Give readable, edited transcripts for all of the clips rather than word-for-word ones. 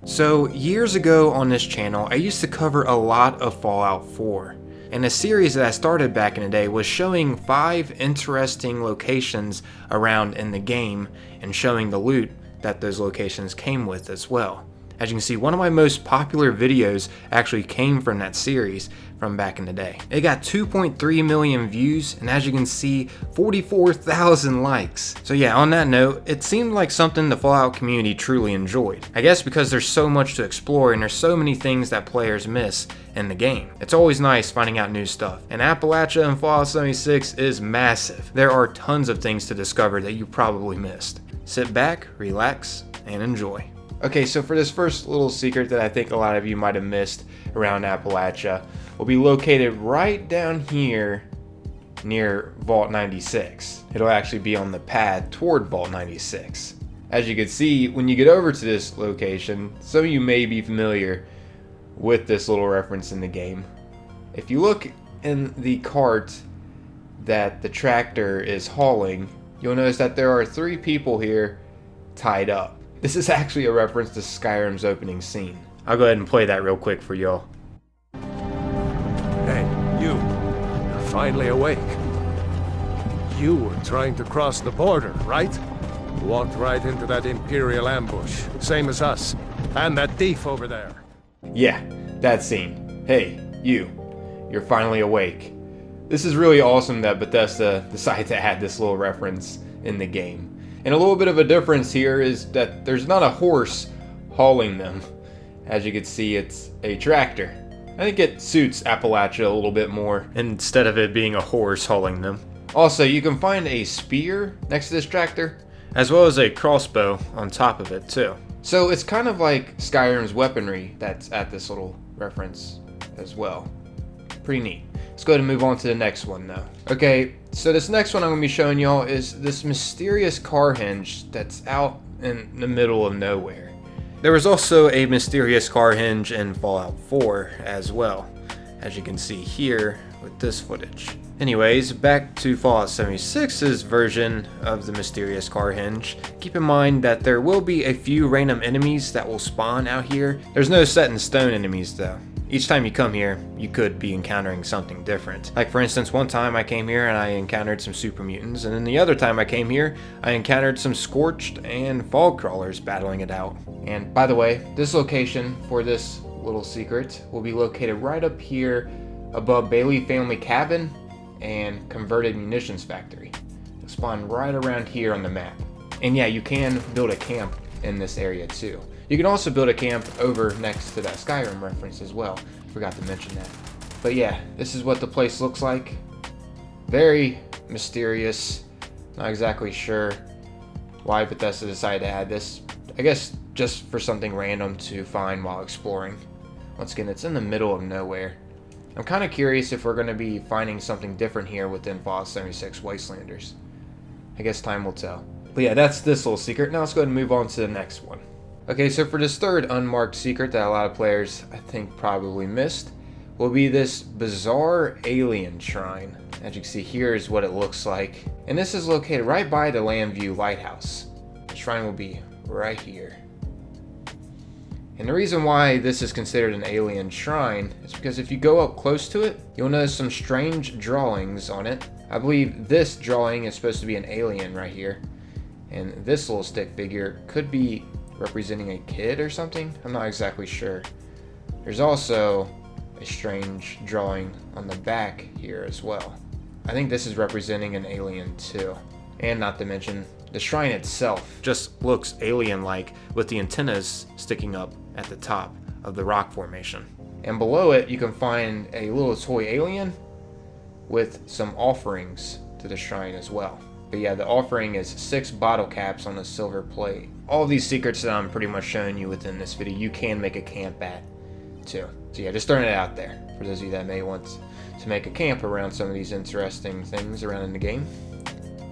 So years ago on this channel, I used to cover a lot of Fallout 4. And a series that I started back in the day was showing 5 interesting locations around in the game and showing the loot that those locations came with as well. As you can see, one of my most popular videos actually came from that series from back in the day. It got 2.3 million views, and as you can see, 44,000 likes. So yeah, on that note, it seemed like something the Fallout community truly enjoyed. I guess because there's so much to explore and there's so many things that players miss in the game. It's always nice finding out new stuff. And Appalachia and Fallout 76 is massive. There are tons of things to discover that you probably missed. Sit back, relax, and enjoy. Okay, so for this first little secret that I think a lot of you might have missed around Appalachia, will be located right down here near Vault 96. It'll actually be on the path toward Vault 96. As you can see, when you get over to this location, some of you may be familiar with this little reference in the game. If you look in the cart that the tractor is hauling, you'll notice that there are 3 people here tied up. This is actually a reference to Skyrim's opening scene. I'll go ahead and play that real quick for y'all. Hey, you're finally awake. You were trying to cross the border, right? Walked right into that Imperial ambush, same as us, and that thief over there. Yeah, that scene. Hey, you're finally awake. This is really awesome that Bethesda decided to add this little reference in the game. And a little bit of a difference here is that there's not a horse hauling them. As you can see, it's a tractor. I think it suits Appalachia a little bit more instead of it being a horse hauling them. Also, you can find a spear next to this tractor, as well as a crossbow on top of it too. So it's kind of like Skyrim's weaponry that's at this little reference as well. Pretty neat. Let's go ahead and move on to the next one though. Okay, so this next one I'm going to be showing y'all is this mysterious car hinge that's out in the middle of nowhere. There was also a mysterious car hinge in Fallout 4 as well, as you can see here with this footage. Anyways, back to Fallout 76's version of the mysterious car hinge. Keep in mind that there will be a few random enemies that will spawn out here. There's no set in stone enemies though. Each time you come here, you could be encountering something different. Like for instance, one time I came here and I encountered some super mutants, and then the other time I came here, I encountered some scorched and fog crawlers battling it out. And by the way, this location for this little secret will be located right up here above Bailey Family Cabin and Converted Munitions Factory. It'll spawn right around here on the map. And yeah, you can build a camp in this area too. You can also build a camp over next to that Skyrim reference as well. Forgot to mention that. But yeah, this is what the place looks like. Very mysterious. Not exactly sure why Bethesda decided to add this. I guess just for something random to find while exploring. Once again, it's in the middle of nowhere. I'm kind of curious if we're going to be finding something different here within Fallout 76 Wastelanders. I guess time will tell. But yeah, that's this little secret. Now let's go ahead and move on to the next one. Okay, so for this third unmarked secret that a lot of players, I think, probably missed, will be this bizarre alien shrine. As you can see, here is what it looks like. And this is located right by the Landview Lighthouse. The shrine will be right here. And the reason why this is considered an alien shrine is because if you go up close to it, you'll notice some strange drawings on it. I believe this drawing is supposed to be an alien right here. And this little stick figure could be representing a kid or something? I'm not exactly sure. There's also a strange drawing on the back here as well. I think this is representing an alien too. And not to mention, the shrine itself just looks alien-like with the antennas sticking up at the top of the rock formation. And below it, you can find a little toy alien with some offerings to the shrine as well. But yeah, the offering is 6 bottle caps on a silver plate. All of these secrets that I'm pretty much showing you within this video, you can make a camp at too. So yeah, just throwing it out there for those of you that may want to make a camp around some of these interesting things around in the game.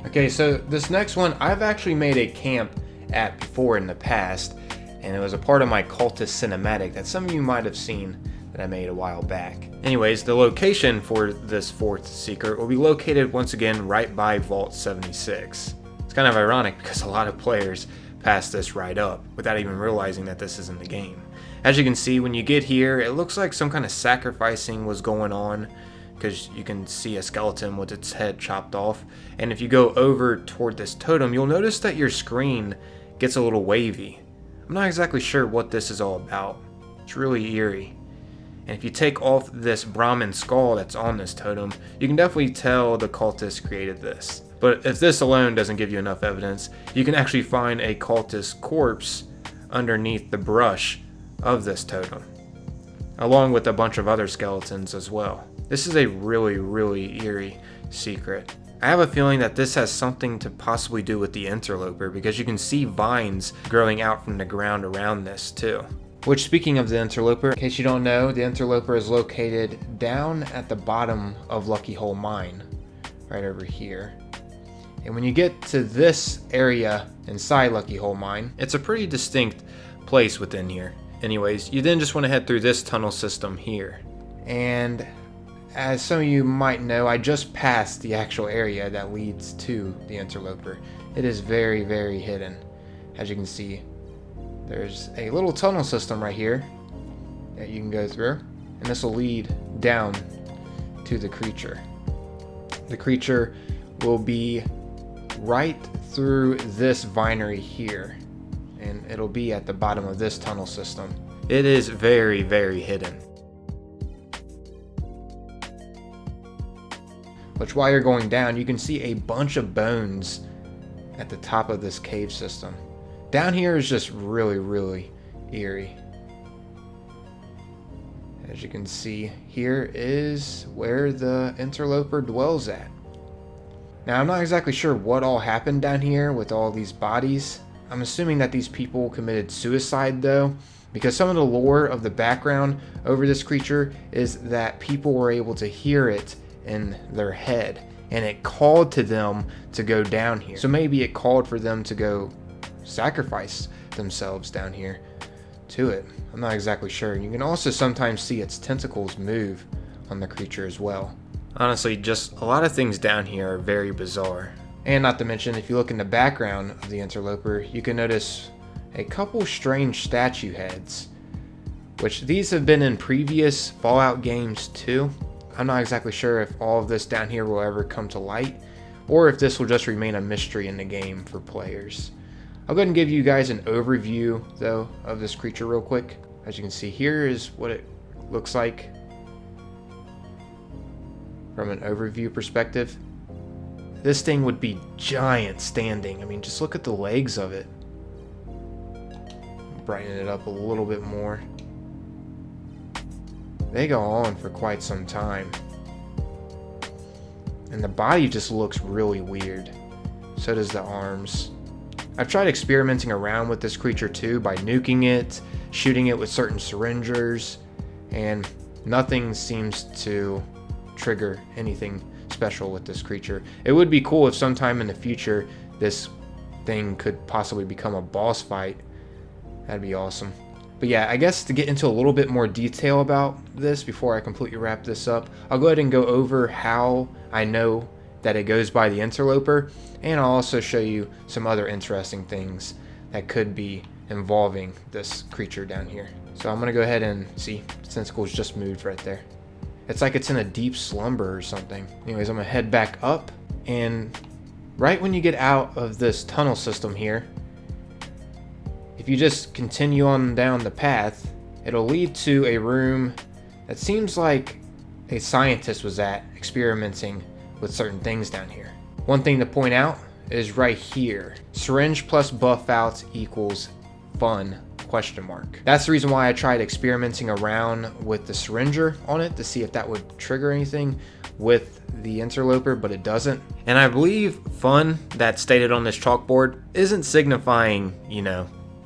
Okay, so this next one, I've actually made a camp at before in the past, and it was a part of my cultist cinematic that some of you might have seen that I made a while back. Anyways, the location for this 4th secret will be located once again right by Vault 76. It's kind of ironic because a lot of players pass this right up without even realizing that this is in the game. As you can see, when you get here, it looks like some kind of sacrificing was going on, because you can see a skeleton with its head chopped off. And if you go over toward this totem, you'll notice that your screen gets a little wavy. I'm not exactly sure what this is all about. It's really eerie. And if you take off this Brahmin skull that's on this totem, you can definitely tell the cultist created this. But if this alone doesn't give you enough evidence, you can actually find a cultist corpse underneath the brush of this totem, along with a bunch of other skeletons as well. This is a really eerie secret. I have a feeling that this has something to possibly do with the Interloper, because you can see vines growing out from the ground around this too. Which, speaking of the Interloper, in case you don't know, the Interloper is located down at the bottom of Lucky Hole Mine, right over here. And when you get to this area inside Lucky Hole Mine, it's a pretty distinct place within here. Anyways, you then just want to head through this tunnel system here. And as some of you might know, I just passed the actual area that leads to the Interloper. It is very hidden. As you can see, there's a little tunnel system right here that you can go through, and this will lead down to the creature. The creature will be right through this vinery here, and it'll be at the bottom of this tunnel system. It is very hidden. Which, while you're going down, you can see a bunch of bones at the top of this cave system. Down here is just really eerie. As you can see, here is where the Interloper dwells at. Now, I'm not exactly sure what all happened down here with all these bodies. I'm assuming that these people committed suicide though, because some of the lore of the background over this creature is that people were able to hear it in their head, and it called to them to go down here. So maybe it called for them to go sacrifice themselves down here to it. I'm not exactly sure. You can also sometimes see its tentacles move on the creature as well. Honestly, just a lot of things down here are very bizarre. And not to mention, if you look in the background of the Interloper, you can notice a couple strange statue heads, which these have been in previous Fallout games too. I'm not exactly sure if all of this down here will ever come to light, or if this will just remain a mystery in the game for players. I'll go ahead and give you guys an overview though of this creature real quick. As you can see, here is what it looks like from an overview perspective. This thing would be giant standing. I mean, just look at the legs of it. Brighten it up a little bit more. They go on for quite some time. And the body just looks really weird. So does the arms. I've tried experimenting around with this creature too by nuking it, shooting it with certain syringers, and nothing seems to trigger anything special with this creature. It would be cool if sometime in the future this thing could possibly become a boss fight. That'd be awesome. But yeah, I guess to get into a little bit more detail about this before I completely wrap this up, I'll go ahead and go over how I know that it goes by the Interloper, and I'll also show you some other interesting things that could be involving this creature down here. So I'm gonna go ahead and see, the tentacles just moved right there. It's like it's in a deep slumber or something. Anyways, I'm gonna head back up, and right when you get out of this tunnel system here, if you just continue on down the path, it'll lead to a room that seems like a scientist was at experimenting with certain things down here. One thing to point out is right here, syringe plus buff out equals fun ? That's the reason why I tried experimenting around with the syringer on it to see if that would trigger anything with the Interloper, but it doesn't. And I believe fun that's stated on this chalkboard isn't signifying,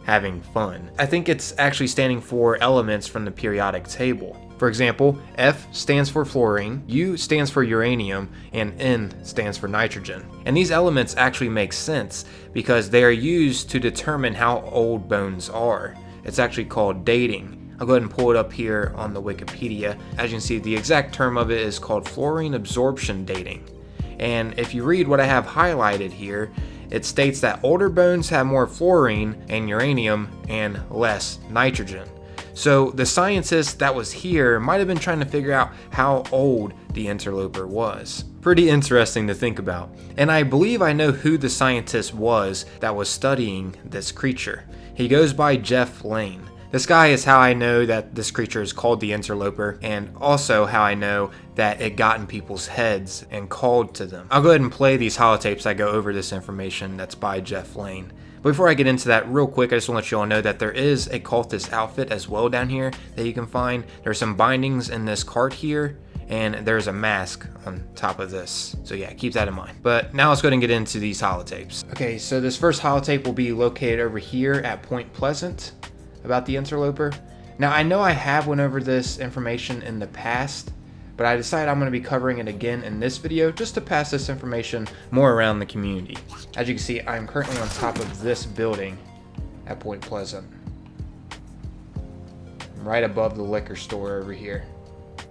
having fun. I think it's actually standing for elements from the periodic table. For example, F stands for fluorine, U stands for uranium, and N stands for nitrogen. And these elements actually make sense because they are used to determine how old bones are. It's actually called dating. I'll go ahead and pull it up here on the Wikipedia. As you can see, the exact term of it is called fluorine absorption dating. And if you read what I have highlighted here, it states that older bones have more fluorine and uranium and less nitrogen. So the scientist that was here might have been trying to figure out how old the Interloper was. Pretty interesting to think about. And I believe I know who the scientist was that was studying this creature. He goes by Jeff Lane. This guy is how I know that this creature is called the Interloper, and also how I know that it got in people's heads and called to them. I'll go ahead and play these holotapes that go over this information that's by Jeff Lane. But before I get into that real quick, I just want to let you all know that there is a cultist outfit as well down here that you can find. There's some bindings in this cart here, and there's a mask on top of this. So yeah, keep that in mind. But now let's go ahead and get into these holotapes. Okay, so this first holotape will be located over here at Point Pleasant about the Interloper. Now I know I have went over this information in the past, but I decided I'm going to be covering it again in this video just to pass this information more around the community. As you can see, I'm currently on top of this building at Point Pleasant, right above the liquor store over here.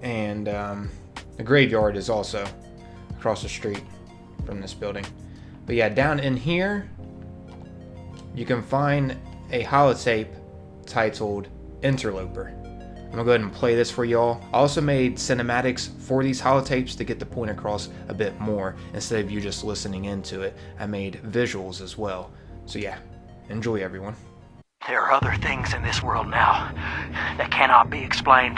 And the graveyard is also across the street from this building. But yeah, down in here, you can find a holotape titled Interloper. I'm gonna go ahead and play this for y'all. I also made cinematics for these holotapes to get the point across a bit more instead of you just listening into it. I made visuals as well. So yeah, enjoy everyone. There are other things in this world now that cannot be explained.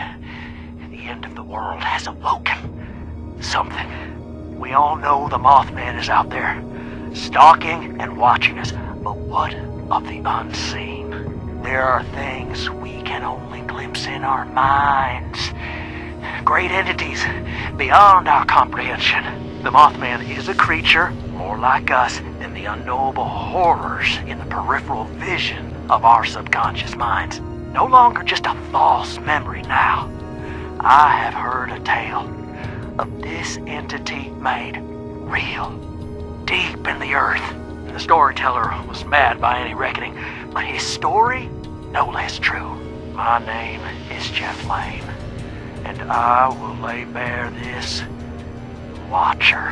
The end of the world has awoken. Something. We all know the Mothman is out there, stalking and watching us. But what of the unseen? There are things we can only glimpse in our minds. Great entities beyond our comprehension. The Mothman is a creature more like us than the unknowable horrors in the peripheral vision of our subconscious minds. No longer just a false memory now. I have heard a tale of this entity made real, deep in the earth. The storyteller was mad by any reckoning, but his story, no less true. My name is Jeff Lane, and I will lay bare this watcher.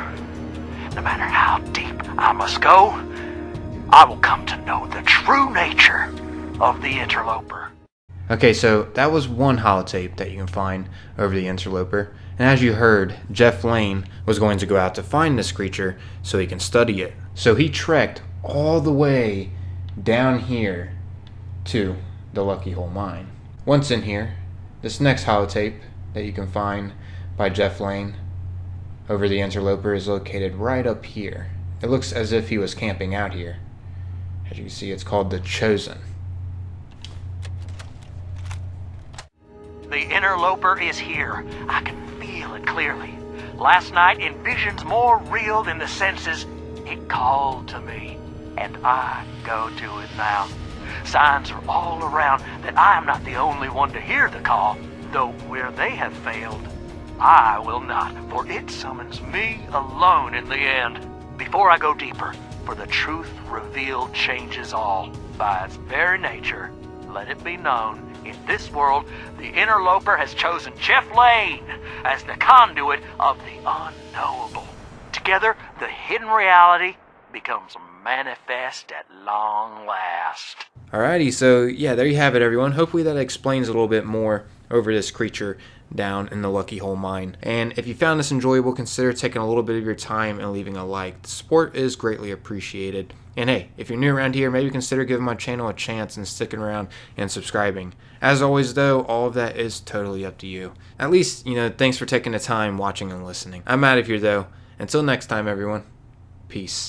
No matter how deep I must go, I will come to know the true nature of the Interloper. Okay, so that was one holotape that you can find over the Interloper. And as you heard, Jeff Lane was going to go out to find this creature so he can study it. So he trekked all the way down here to the Lucky Hole Mine. Once in here, this next holotape that you can find by Jeff Lane over the Interloper is located right up here. It looks as if he was camping out here. As you can see, it's called The Chosen. The Interloper is here. I can feel it clearly. Last night, in visions more real than the senses, it called to me, and I go to it now. Signs are all around that I am not the only one to hear the call, though where they have failed, I will not, for it summons me alone in the end. Before I go deeper, for the truth revealed changes all. By its very nature, let it be known, in this world, the Interloper has chosen Jeff Lane as the conduit of the unknowable. Together, the hidden reality becomes manifest at long last. Alrighty, so yeah, there you have it, everyone. Hopefully that explains a little bit more over this creature down in the Lucky Hole Mine. And if you found this enjoyable, consider taking a little bit of your time and leaving a like. The support is greatly appreciated. And hey, if you're new around here, maybe consider giving my channel a chance and sticking around and subscribing. As always though, all of that is totally up to you. At least, thanks for taking the time watching and listening. I'm out of here though. Until next time, everyone. Peace.